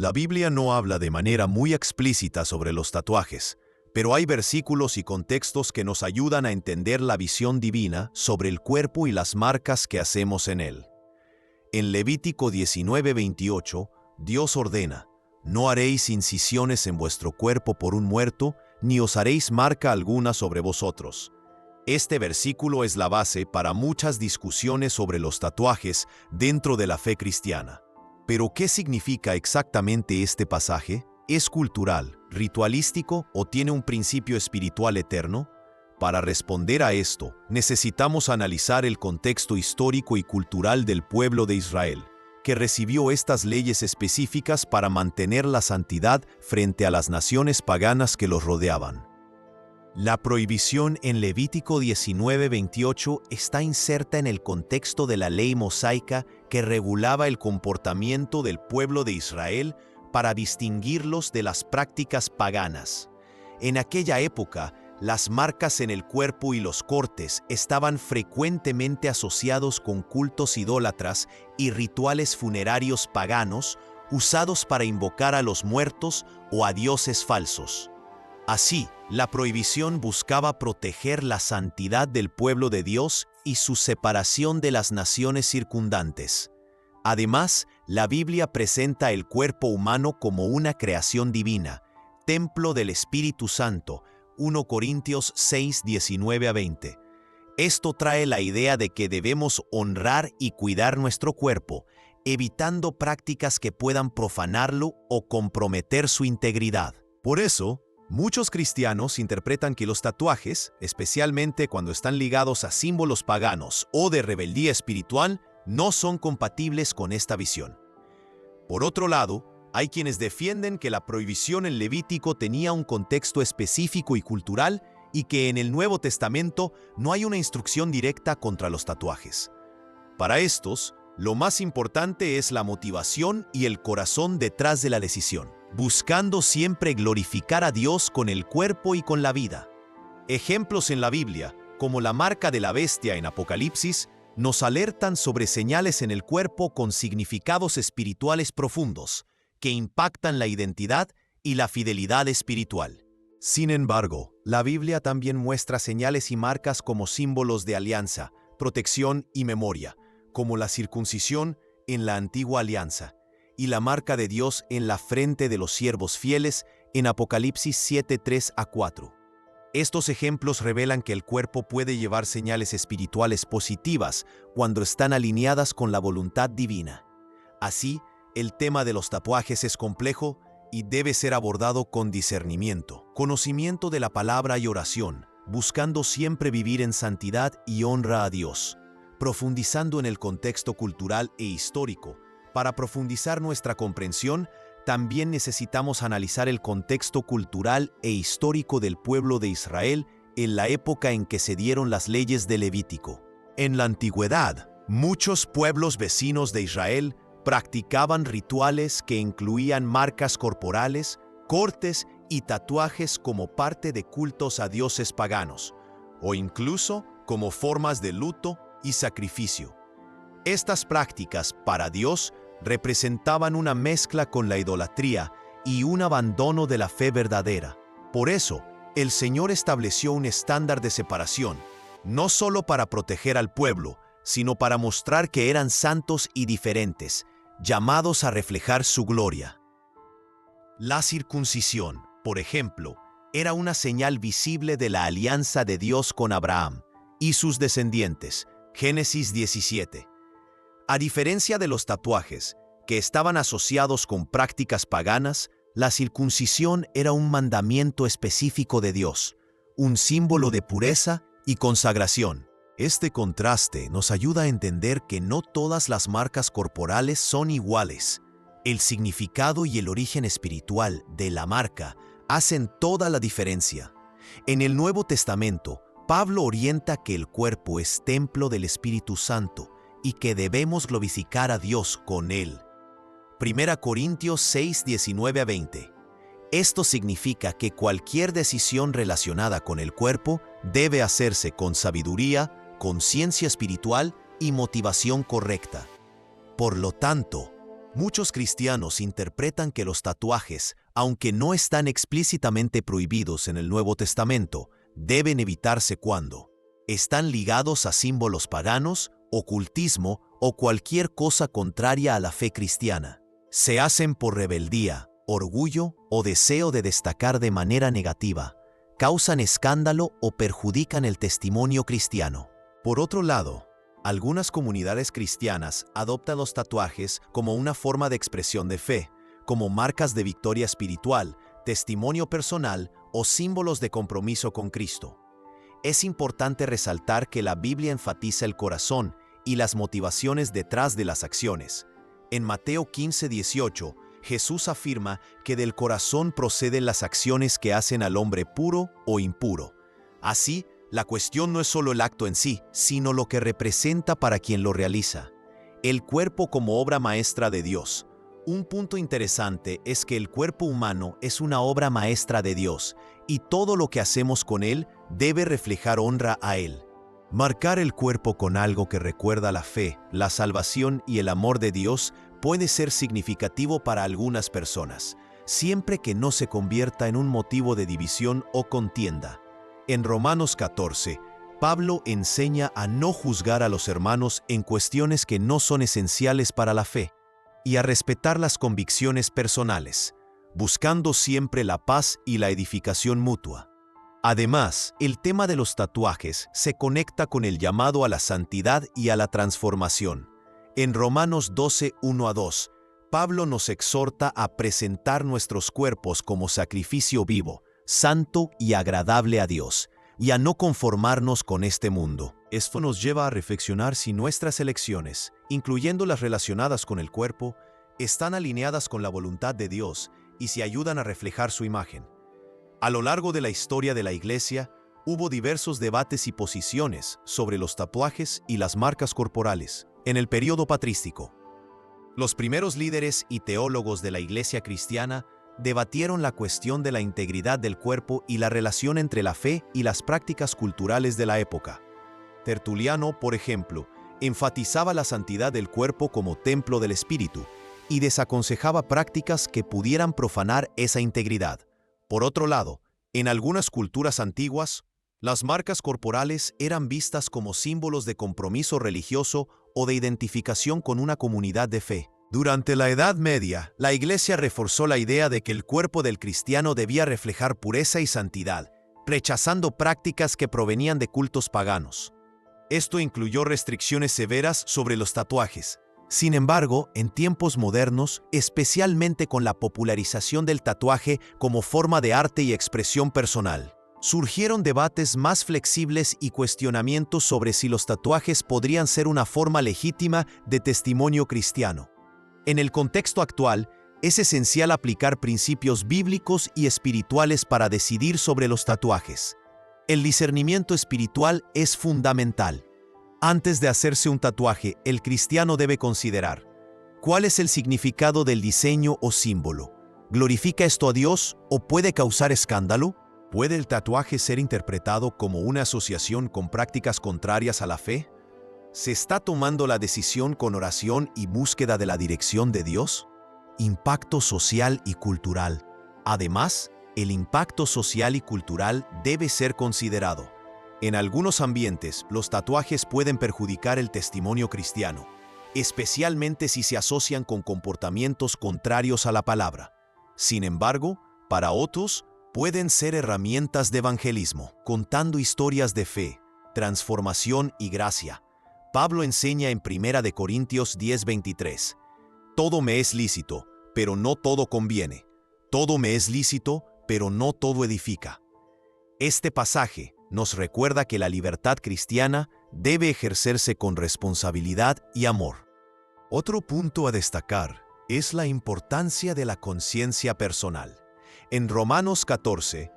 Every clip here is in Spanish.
La Biblia no habla de manera muy explícita sobre los tatuajes, pero hay versículos y contextos que nos ayudan a entender la visión divina sobre el cuerpo y las marcas que hacemos en él. En Levítico 19:28, Dios ordena: «No haréis incisiones en vuestro cuerpo por un muerto, ni os haréis marca alguna sobre vosotros». Este versículo es la base para muchas discusiones sobre los tatuajes dentro de la fe cristiana. ¿Pero qué significa exactamente este pasaje? ¿Es cultural, ritualístico o tiene un principio espiritual eterno? Para responder a esto, necesitamos analizar el contexto histórico y cultural del pueblo de Israel, que recibió estas leyes específicas para mantener la santidad frente a las naciones paganas que los rodeaban. La prohibición en Levítico 19:28 está inserta en el contexto de la ley mosaica que regulaba el comportamiento del pueblo de Israel para distinguirlos de las prácticas paganas. En aquella época, las marcas en el cuerpo y los cortes estaban frecuentemente asociados con cultos idólatras y rituales funerarios paganos usados para invocar a los muertos o a dioses falsos. Así, la prohibición buscaba proteger la santidad del pueblo de Dios y su separación de las naciones circundantes. Además, la Biblia presenta el cuerpo humano como una creación divina, templo del Espíritu Santo, 1 Corintios 6, 19-20. Esto trae la idea de que debemos honrar y cuidar nuestro cuerpo, evitando prácticas que puedan profanarlo o comprometer su integridad. Por eso, muchos cristianos interpretan que los tatuajes, especialmente cuando están ligados a símbolos paganos o de rebeldía espiritual, no son compatibles con esta visión. Por otro lado, hay quienes defienden que la prohibición en Levítico tenía un contexto específico y cultural y que en el Nuevo Testamento no hay una instrucción directa contra los tatuajes. Para estos, lo más importante es la motivación y el corazón detrás de la decisión, buscando siempre glorificar a Dios con el cuerpo y con la vida. Ejemplos en la Biblia, como la marca de la bestia en Apocalipsis, nos alertan sobre señales en el cuerpo con significados espirituales profundos, que impactan la identidad y la fidelidad espiritual. Sin embargo, la Biblia también muestra señales y marcas como símbolos de alianza, protección y memoria, como la circuncisión en la antigua alianza, y la marca de Dios en la frente de los siervos fieles en Apocalipsis 7, 3-4. Estos ejemplos revelan que el cuerpo puede llevar señales espirituales positivas cuando están alineadas con la voluntad divina. Así, el tema de los tatuajes es complejo y debe ser abordado con discernimiento, conocimiento de la palabra y oración, buscando siempre vivir en santidad y honra a Dios, profundizando en el contexto cultural e histórico. Para profundizar nuestra comprensión, también necesitamos analizar el contexto cultural e histórico del pueblo de Israel en la época en que se dieron las leyes de Levítico. En la antigüedad, muchos pueblos vecinos de Israel practicaban rituales que incluían marcas corporales, cortes y tatuajes como parte de cultos a dioses paganos, o incluso como formas de luto y sacrificio. Estas prácticas para Dios representaban una mezcla con la idolatría y un abandono de la fe verdadera. Por eso, el Señor estableció un estándar de separación, no solo para proteger al pueblo, sino para mostrar que eran santos y diferentes, llamados a reflejar su gloria. La circuncisión, por ejemplo, era una señal visible de la alianza de Dios con Abraham y sus descendientes, Génesis 17. A diferencia de los tatuajes, que estaban asociados con prácticas paganas, la circuncisión era un mandamiento específico de Dios, un símbolo de pureza y consagración. Este contraste nos ayuda a entender que no todas las marcas corporales son iguales. El significado y el origen espiritual de la marca hacen toda la diferencia. En el Nuevo Testamento, Pablo orienta que el cuerpo es templo del Espíritu Santo y que debemos glorificar a Dios con él. 1 Corintios 6, 19-20. Esto significa que cualquier decisión relacionada con el cuerpo debe hacerse con sabiduría, conciencia espiritual y motivación correcta. Por lo tanto, Muchos cristianos interpretan que los tatuajes, aunque no están explícitamente prohibidos en el Nuevo Testamento, deben evitarse cuando están ligados a símbolos paganos, ocultismo o cualquier cosa contraria a la fe cristiana. Se hacen por rebeldía, orgullo o deseo de destacar de manera negativa, causan escándalo o perjudican el testimonio cristiano. Por otro lado, algunas comunidades cristianas adoptan los tatuajes como una forma de expresión de fe, como marcas de victoria espiritual, testimonio personal o símbolos de compromiso con Cristo. Es importante resaltar que la Biblia enfatiza el corazón y las motivaciones detrás de las acciones. En Mateo 15:18, Jesús afirma que del corazón proceden las acciones que hacen al hombre puro o impuro. Así, la cuestión no es solo el acto en sí, sino lo que representa para quien lo realiza. El cuerpo como obra maestra de Dios. Un punto interesante es que el cuerpo humano es una obra maestra de Dios, y todo lo que hacemos con él debe reflejar honra a él. Marcar el cuerpo con algo que recuerda la fe, la salvación y el amor de Dios puede ser significativo para algunas personas, siempre que no se convierta en un motivo de división o contienda. En Romanos 14, Pablo enseña a no juzgar a los hermanos en cuestiones que no son esenciales para la fe y a respetar las convicciones personales, buscando siempre la paz y la edificación mutua. Además, el tema de los tatuajes se conecta con el llamado a la santidad y a la transformación. En Romanos 12, 1-2, Pablo nos exhorta a presentar nuestros cuerpos como sacrificio vivo, santo y agradable a Dios, y a no conformarnos con este mundo. Esto nos lleva a reflexionar si nuestras elecciones, incluyendo las relacionadas con el cuerpo, están alineadas con la voluntad de Dios y si ayudan a reflejar su imagen. A lo largo de la historia de la Iglesia, hubo diversos debates y posiciones sobre los tatuajes y las marcas corporales. En el período patrístico, los primeros líderes y teólogos de la Iglesia cristiana debatieron la cuestión de la integridad del cuerpo y la relación entre la fe y las prácticas culturales de la época. Tertuliano, por ejemplo, enfatizaba la santidad del cuerpo como templo del espíritu y desaconsejaba prácticas que pudieran profanar esa integridad. Por otro lado, en algunas culturas antiguas, las marcas corporales eran vistas como símbolos de compromiso religioso o de identificación con una comunidad de fe. Durante la Edad Media, la Iglesia reforzó la idea de que el cuerpo del cristiano debía reflejar pureza y santidad, rechazando prácticas que provenían de cultos paganos. Esto incluyó restricciones severas sobre los tatuajes. Sin embargo, en tiempos modernos, especialmente con la popularización del tatuaje como forma de arte y expresión personal, surgieron debates más flexibles y cuestionamientos sobre si los tatuajes podrían ser una forma legítima de testimonio cristiano. En el contexto actual, es esencial aplicar principios bíblicos y espirituales para decidir sobre los tatuajes. El discernimiento espiritual es fundamental. Antes de hacerse un tatuaje, el cristiano debe considerar: ¿cuál es el significado del diseño o símbolo? ¿Glorifica esto a Dios o puede causar escándalo? ¿Puede el tatuaje ser interpretado como una asociación con prácticas contrarias a la fe? ¿Se está tomando la decisión con oración y búsqueda de la dirección de Dios? Impacto social y cultural. Además, el impacto social y cultural debe ser considerado. En algunos ambientes, los tatuajes pueden perjudicar el testimonio cristiano, especialmente si se asocian con comportamientos contrarios a la palabra. Sin embargo, para otros, pueden ser herramientas de evangelismo, contando historias de fe, transformación y gracia. Pablo enseña en 1 Corintios 10:23, «Todo me es lícito, pero no todo conviene. Todo me es lícito, pero no todo edifica». Este pasaje nos recuerda que la libertad cristiana debe ejercerse con responsabilidad y amor. Otro punto a destacar es la importancia de la conciencia personal. En Romanos 14,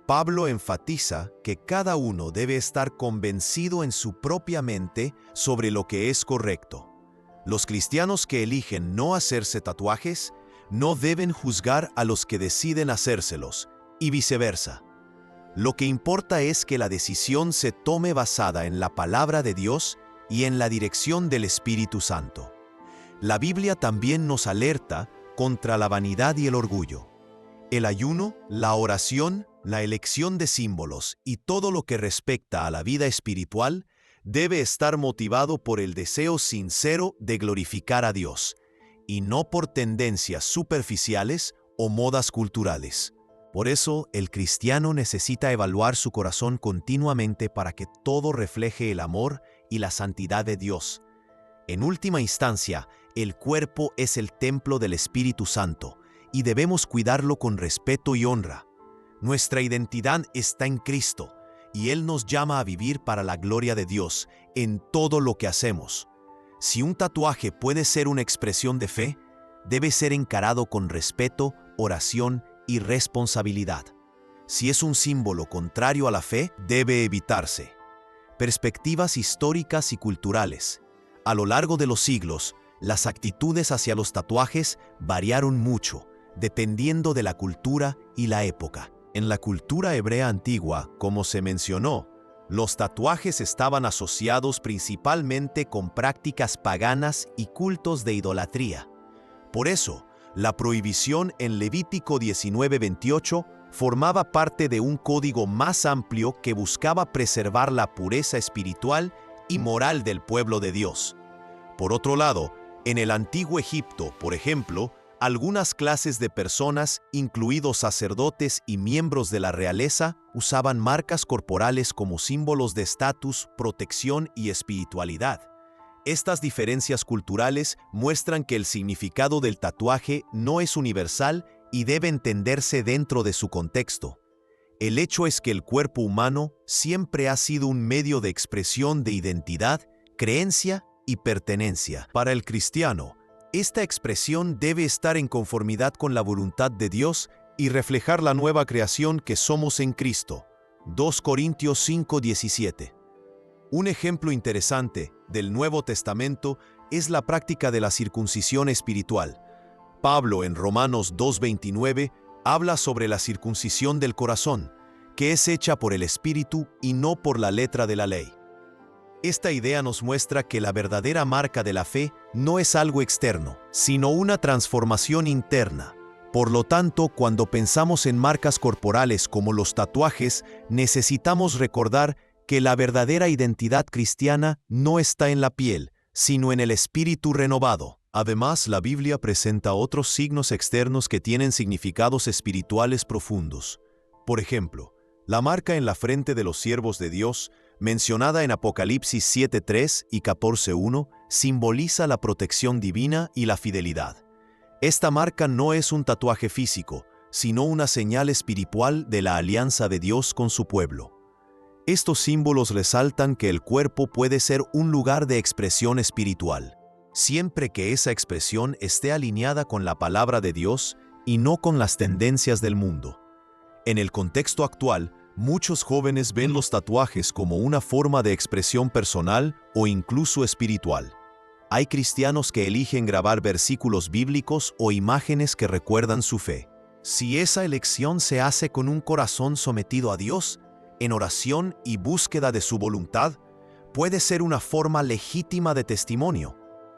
Pablo enfatiza que cada uno debe estar convencido en su propia mente sobre lo que es correcto. Los cristianos que eligen no hacerse tatuajes no deben juzgar a los que deciden hacérselos, y viceversa. Lo que importa es que la decisión se tome basada en la palabra de Dios y en la dirección del Espíritu Santo. La Biblia también nos alerta contra la vanidad y el orgullo. El ayuno, la oración, la elección de símbolos y todo lo que respecta a la vida espiritual debe estar motivado por el deseo sincero de glorificar a Dios, y no por tendencias superficiales o modas culturales. Por eso, el cristiano necesita evaluar su corazón continuamente para que todo refleje el amor y la santidad de Dios. En última instancia, el cuerpo es el templo del Espíritu Santo, y debemos cuidarlo con respeto y honra. Nuestra identidad está en Cristo, y Él nos llama a vivir para la gloria de Dios en todo lo que hacemos. Si un tatuaje puede ser una expresión de fe, debe ser encarado con respeto, oración y responsabilidad. Si es un símbolo contrario a la fe, debe evitarse. Perspectivas históricas y culturales. A lo largo de los siglos, las actitudes hacia los tatuajes variaron mucho, dependiendo de la cultura y la época. En la cultura hebrea antigua, como se mencionó, los tatuajes estaban asociados principalmente con prácticas paganas y cultos de idolatría. Por eso, la prohibición en Levítico 19:28 formaba parte de un código más amplio que buscaba preservar la pureza espiritual y moral del pueblo de Dios. Por otro lado, en el antiguo Egipto, por ejemplo, algunas clases de personas, incluidos sacerdotes y miembros de la realeza, usaban marcas corporales como símbolos de estatus, protección y espiritualidad. Estas diferencias culturales muestran que el significado del tatuaje no es universal y debe entenderse dentro de su contexto. El hecho es que el cuerpo humano siempre ha sido un medio de expresión de identidad, creencia y pertenencia. Para el cristiano, esta expresión debe estar en conformidad con la voluntad de Dios y reflejar la nueva creación que somos en Cristo. 2 Corintios 5:17. Un ejemplo interesante del Nuevo Testamento es la práctica de la circuncisión espiritual. Pablo en Romanos 2:29 habla sobre la circuncisión del corazón, que es hecha por el Espíritu y no por la letra de la ley. Esta idea nos muestra que la verdadera marca de la fe no es algo externo, sino una transformación interna. Por lo tanto, cuando pensamos en marcas corporales como los tatuajes, necesitamos recordar que la verdadera identidad cristiana no está en la piel, sino en el espíritu renovado. Además, la Biblia presenta otros signos externos que tienen significados espirituales profundos. Por ejemplo, la marca en la frente de los siervos de Dios, mencionada en Apocalipsis 7:3 y 14:1, simboliza la protección divina y la fidelidad. Esta marca no es un tatuaje físico, sino una señal espiritual de la alianza de Dios con su pueblo. Estos símbolos resaltan que el cuerpo puede ser un lugar de expresión espiritual, siempre que esa expresión esté alineada con la palabra de Dios y no con las tendencias del mundo. En el contexto actual, muchos jóvenes ven los tatuajes como una forma de expresión personal o incluso espiritual. Hay cristianos que eligen grabar versículos bíblicos o imágenes que recuerdan su fe. Si esa elección se hace con un corazón sometido a Dios, en oración y búsqueda de su voluntad, puede ser una forma legítima de testimonio.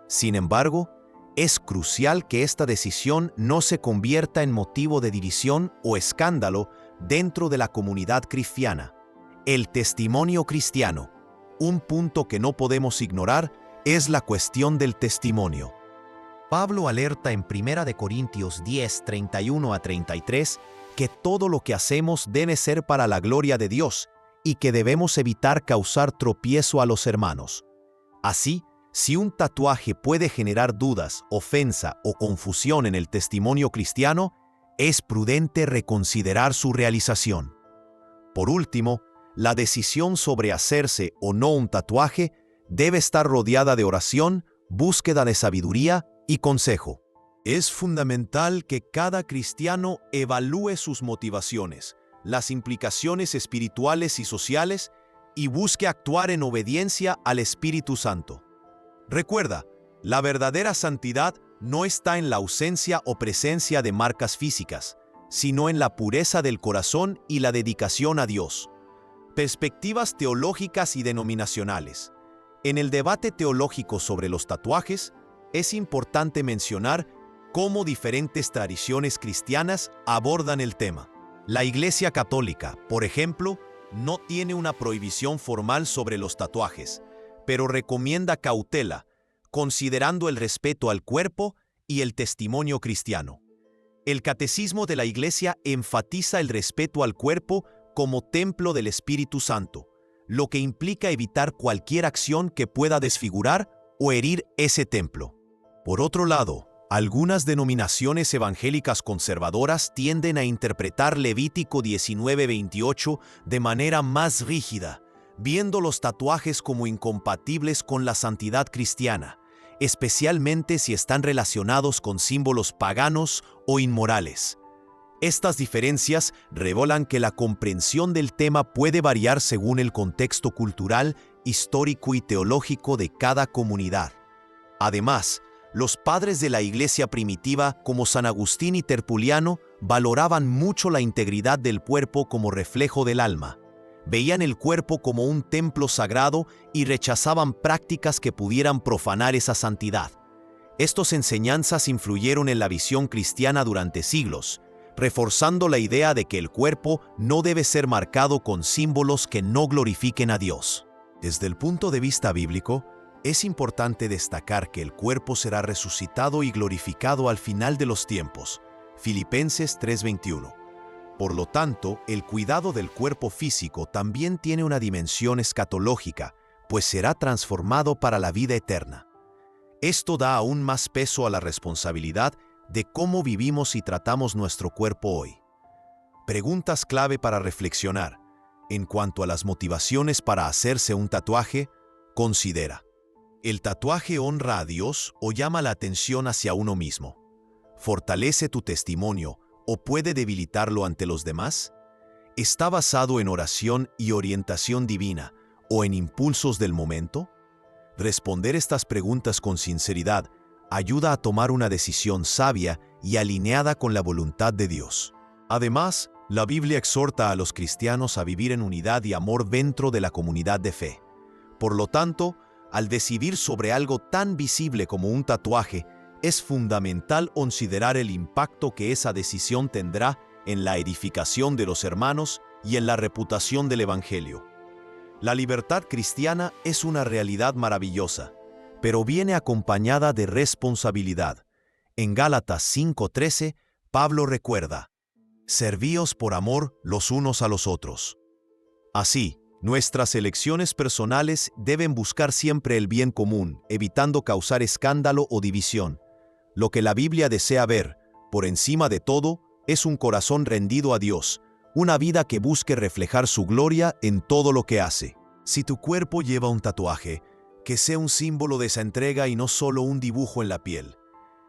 Sin embargo, es crucial que esta decisión no se convierta en motivo de división o escándalo dentro de la comunidad cristiana. El testimonio cristiano, un punto que no podemos ignorar, es la cuestión del testimonio. Pablo alerta en 1 Corintios 10, 31 a 33, que todo lo que hacemos debe ser para la gloria de Dios y que debemos evitar causar tropiezo a los hermanos. Así, si un tatuaje puede generar dudas, ofensa o confusión en el testimonio cristiano, es prudente reconsiderar su realización. Por último, la decisión sobre hacerse o no un tatuaje debe estar rodeada de oración, búsqueda de sabiduría y consejo. Es fundamental que cada cristiano evalúe sus motivaciones, las implicaciones espirituales y sociales y busque actuar en obediencia al Espíritu Santo. Recuerda, la verdadera santidad no está en la ausencia o presencia de marcas físicas, sino en la pureza del corazón y la dedicación a Dios. Perspectivas teológicas y denominacionales. En el debate teológico sobre los tatuajes, es importante mencionar cómo diferentes tradiciones cristianas abordan el tema. La Iglesia Católica, por ejemplo, no tiene una prohibición formal sobre los tatuajes, pero recomienda cautela, considerando el respeto al cuerpo y el testimonio cristiano. El Catecismo de la Iglesia enfatiza el respeto al cuerpo como templo del Espíritu Santo, lo que implica evitar cualquier acción que pueda desfigurar o herir ese templo. Por otro lado, algunas denominaciones evangélicas conservadoras tienden a interpretar Levítico 19:28 de manera más rígida, viendo los tatuajes como incompatibles con la santidad cristiana, especialmente si están relacionados con símbolos paganos o inmorales. Estas diferencias revelan que la comprensión del tema puede variar según el contexto cultural, histórico y teológico de cada comunidad. Además, los padres de la Iglesia primitiva, como San Agustín y Tertuliano, valoraban mucho la integridad del cuerpo como reflejo del alma. Veían el cuerpo como un templo sagrado y rechazaban prácticas que pudieran profanar esa santidad. Estas enseñanzas influyeron en la visión cristiana durante siglos, reforzando la idea de que el cuerpo no debe ser marcado con símbolos que no glorifiquen a Dios. Desde el punto de vista bíblico, es importante destacar que el cuerpo será resucitado y glorificado al final de los tiempos. Filipenses 3:21. Por lo tanto, el cuidado del cuerpo físico también tiene una dimensión escatológica, pues será transformado para la vida eterna. Esto da aún más peso a la responsabilidad de cómo vivimos y tratamos nuestro cuerpo hoy. Preguntas clave para reflexionar. En cuanto a las motivaciones para hacerse un tatuaje, considera: ¿el tatuaje honra a Dios o llama la atención hacia uno mismo? ¿Fortalece tu testimonio o puede debilitarlo ante los demás? ¿Está basado en oración y orientación divina o en impulsos del momento? Responder estas preguntas con sinceridad ayuda a tomar una decisión sabia y alineada con la voluntad de Dios. Además, la Biblia exhorta a los cristianos a vivir en unidad y amor dentro de la comunidad de fe. Por lo tanto, al decidir sobre algo tan visible como un tatuaje, es fundamental considerar el impacto que esa decisión tendrá en la edificación de los hermanos y en la reputación del Evangelio. La libertad cristiana es una realidad maravillosa, pero viene acompañada de responsabilidad. En Gálatas 5:13, Pablo recuerda: «Servíos por amor los unos a los otros». Así, nuestras elecciones personales deben buscar siempre el bien común, evitando causar escándalo o división. Lo que la Biblia desea ver, por encima de todo, es un corazón rendido a Dios, una vida que busque reflejar su gloria en todo lo que hace. Si tu cuerpo lleva un tatuaje, que sea un símbolo de esa entrega y no solo un dibujo en la piel.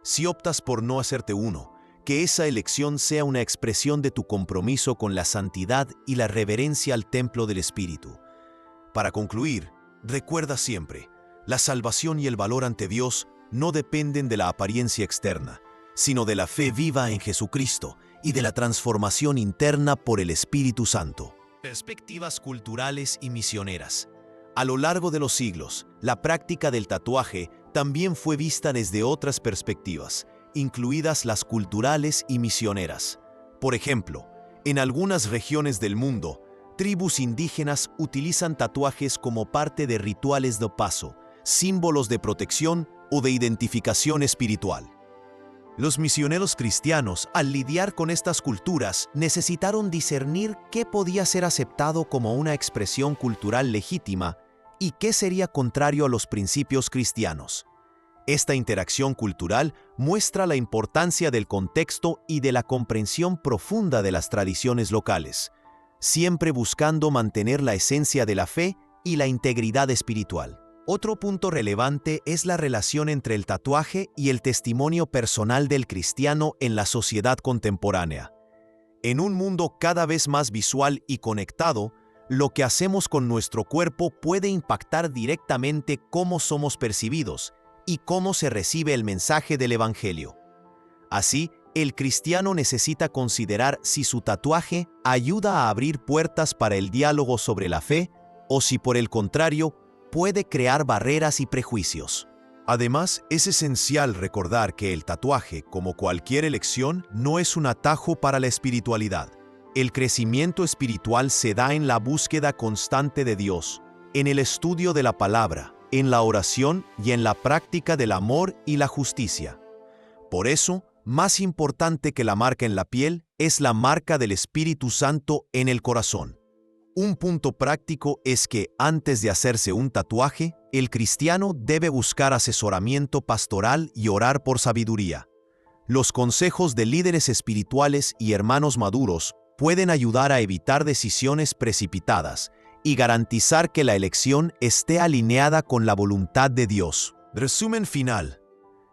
Si optas por no hacerte uno, que esa elección sea una expresión de tu compromiso con la santidad y la reverencia al templo del Espíritu. Para concluir, recuerda siempre: la salvación y el valor ante Dios no dependen de la apariencia externa, sino de la fe viva en Jesucristo y de la transformación interna por el Espíritu Santo. Perspectivas culturales y misioneras. A lo largo de los siglos, la práctica del tatuaje también fue vista desde otras perspectivas, incluidas las culturales y misioneras. Por ejemplo, en algunas regiones del mundo, tribus indígenas utilizan tatuajes como parte de rituales de paso, símbolos de protección o de identificación espiritual. Los misioneros cristianos, al lidiar con estas culturas, necesitaron discernir qué podía ser aceptado como una expresión cultural legítima y qué sería contrario a los principios cristianos. Esta interacción cultural muestra la importancia del contexto y de la comprensión profunda de las tradiciones locales, siempre buscando mantener la esencia de la fe y la integridad espiritual. Otro punto relevante es la relación entre el tatuaje y el testimonio personal del cristiano en la sociedad contemporánea. En un mundo cada vez más visual y conectado, lo que hacemos con nuestro cuerpo puede impactar directamente cómo somos percibidos y cómo se recibe el mensaje del Evangelio. Así, el cristiano necesita considerar si su tatuaje ayuda a abrir puertas para el diálogo sobre la fe o si, por el contrario, puede crear barreras y prejuicios. Además, es esencial recordar que el tatuaje, como cualquier elección, no es un atajo para la espiritualidad. El crecimiento espiritual se da en la búsqueda constante de Dios, en el estudio de la palabra, en la oración y en la práctica del amor y la justicia. Por eso, más importante que la marca en la piel es la marca del Espíritu Santo en el corazón. Un punto práctico es que, antes de hacerse un tatuaje, el cristiano debe buscar asesoramiento pastoral y orar por sabiduría. Los consejos de líderes espirituales y hermanos maduros pueden ayudar a evitar decisiones precipitadas y garantizar que la elección esté alineada con la voluntad de Dios. Resumen final.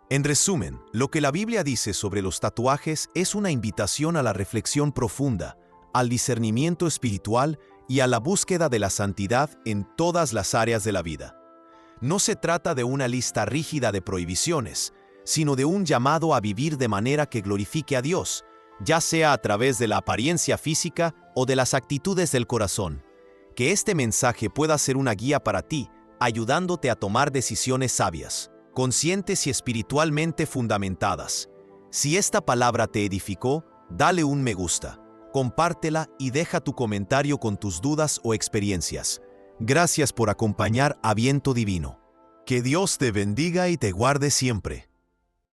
En resumen, lo que la Biblia dice sobre los tatuajes es una invitación a la reflexión profunda, al discernimiento espiritual y a la búsqueda de la santidad en todas las áreas de la vida. No se trata de una lista rígida de prohibiciones, sino de un llamado a vivir de manera que glorifique a Dios, ya sea a través de la apariencia física o de las actitudes del corazón. Que este mensaje pueda ser una guía para ti, ayudándote a tomar decisiones sabias, conscientes y espiritualmente fundamentadas. Si esta palabra te edificó, dale un me gusta, compártela y deja tu comentario con tus dudas o experiencias. Gracias por acompañar a Viento Divino. Que Dios te bendiga y te guarde siempre.